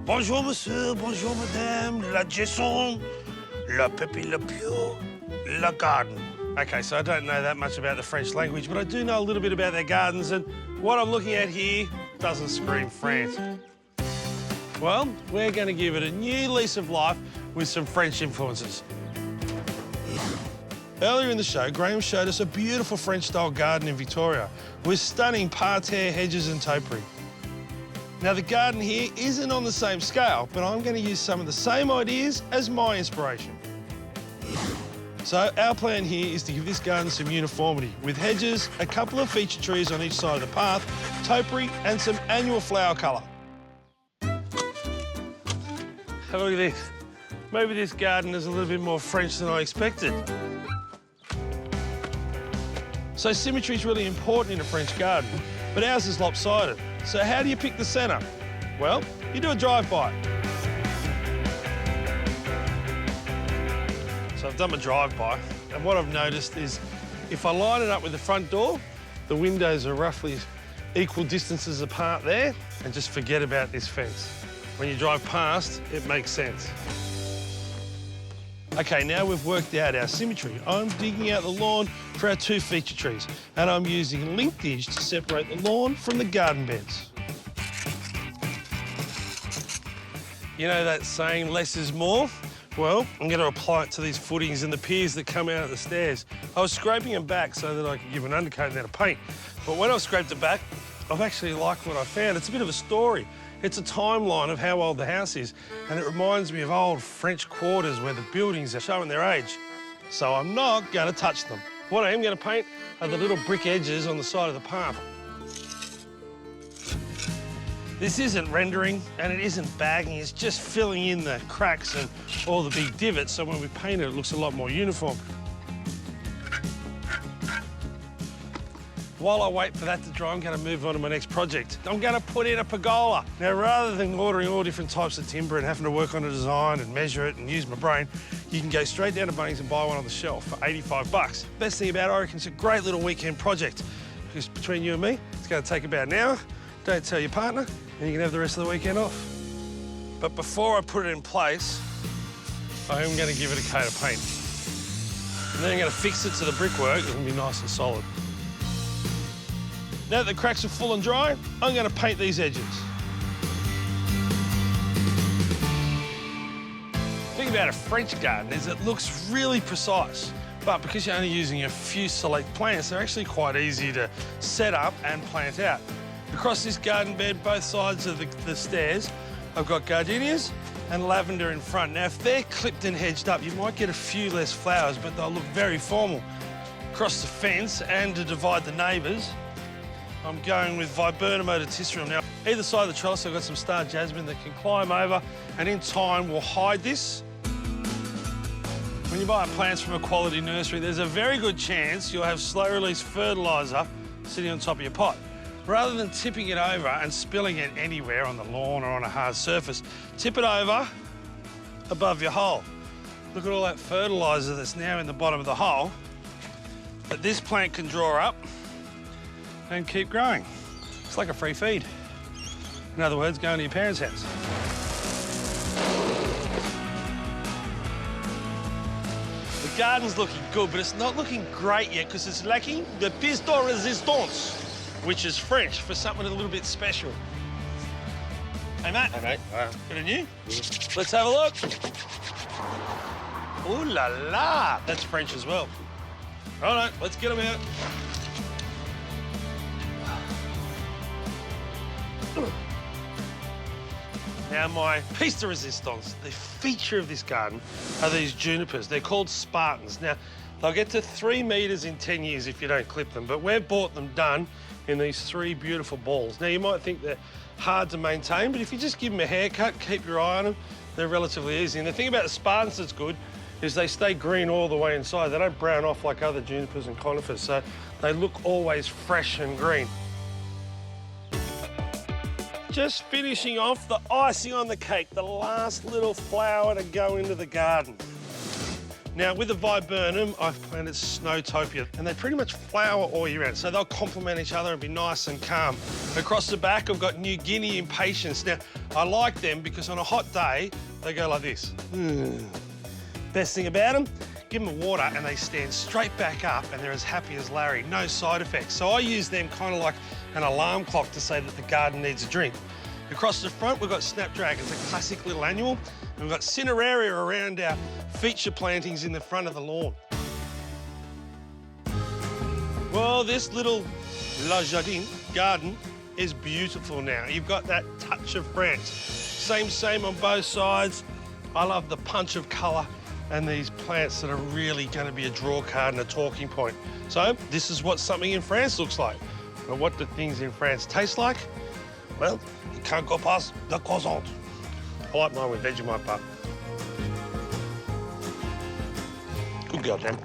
Bonjour, monsieur, bonjour, madame, la gesson, la pépite, le pure, la garden. OK, so I don't know that much about the French language, but I do know a little bit about their gardens, and what I'm looking at here doesn't scream France. Well, we're going to give it a new lease of life with some French influences. Earlier in the show, Graham showed us a beautiful French-style garden in Victoria with stunning parterre hedges and topiary. Now, the garden here isn't on the same scale, but I'm going to use some of the same ideas as my inspiration. So our plan here is to give this garden some uniformity, with hedges, a couple of feature trees on each side of the path, topiary and some annual flower colour. Have a look at this. Maybe this garden is a little bit more French than I expected. So symmetry is really important in a French garden, but ours is lopsided. So how do you pick the centre? Well, you do a drive-by. So I've done my drive-by, and what I've noticed is if I line it up with the front door, the windows are roughly equal distances apart there, and just forget about this fence. When you drive past, it makes sense. OK, now we've worked out our symmetry. I'm digging out the lawn for our 2 feature trees, and I'm using linkage to separate the lawn from the garden beds. You know that saying, less is more? Well, I'm going to apply it to these footings and the piers that come out of the stairs. I was scraping them back so that I could give an undercoat and then a paint. But when I've scraped it back, I've actually liked what I found. It's a bit of a story. It's a timeline of how old the house is, and it reminds me of old French quarters where the buildings are showing their age. So I'm not going to touch them. What I am going to paint are the little brick edges on the side of the path. This isn't rendering and it isn't bagging, it's just filling in the cracks and all the big divots, so when we paint it, it looks a lot more uniform. While I wait for that to dry, I'm going to move on to my next project. I'm going to put in a pergola. Now, rather than ordering all different types of timber and having to work on a design and measure it and use my brain, you can go straight down to Bunnings and buy one on the shelf for 85 bucks. Best thing about it, I reckon it's a great little weekend project, because between you and me, it's going to take about an hour. Don't tell your partner, and you can have the rest of the weekend off. But before I put it in place, I am going to give it a coat of paint. And then I'm going to fix it to the brickwork. It'll be nice and solid. Now that the cracks are full and dry, I'm going to paint these edges. The thing about a French garden is it looks really precise, but because you're only using a few select plants, they're actually quite easy to set up and plant out. Across this garden bed, both sides of the stairs, I've got gardenias and lavender in front. Now, if they're clipped and hedged up, you might get a few less flowers, but they'll look very formal. Across the fence, and to divide the neighbours, I'm going with viburnum odonticium. Now, either side of the trellis, I've got some star jasmine that can climb over, and in time will hide this. When you buy plants from a quality nursery, there's a very good chance you'll have slow-release fertiliser sitting on top of your pot. Rather than tipping it over and spilling it anywhere on the lawn or on a hard surface, tip it over above your hole. Look at all that fertiliser that's now in the bottom of the hole that this plant can draw up and keep growing. It's like a free feed. In other words, going to your parents' house. The garden's looking good, but it's not looking great yet because it's lacking the pièce de résistance, which is French for something a little bit special. Hey, Matt. Hey, mate. Got a new? Let's have a look. Ooh la la. That's French as well. All right, let's get them out. Now, my piece de resistance, the feature of this garden, are these junipers. They're called Spartans. Now, they'll get to 3 metres in 10 years if you don't clip them, but we've bought them done in these 3 beautiful balls. Now, you might think they're hard to maintain, but if you just give them a haircut, keep your eye on them, they're relatively easy. And the thing about the Spartans that's good is they stay green all the way inside. They don't brown off like other junipers and conifers, so they look always fresh and green. Just finishing off the icing on the cake, the last little flower to go into the garden. Now, with the viburnum, I've planted Snowtopia, and they pretty much flower all year round, so they'll complement each other and be nice and calm. Across the back, I've got New Guinea Impatiens. Now, I like them because on a hot day, they go like this. Best thing about them, give them water and they stand straight back up and they're as happy as Larry, no side effects. So I use them kind of like an alarm clock to say that the garden needs a drink. Across the front, we've got Snapdragons, a classic little annual. And we've got Cineraria around our feature plantings in the front of the lawn. Well, this little La Jardin garden is beautiful now. You've got that touch of France. Same on both sides. I love the punch of colour and these plants that are really going to be a draw card and a talking point. So this is what something in France looks like. But what do things in France taste like? Well, you can't go past the croissant. I like mine with Vegemite, but good girl, Jen.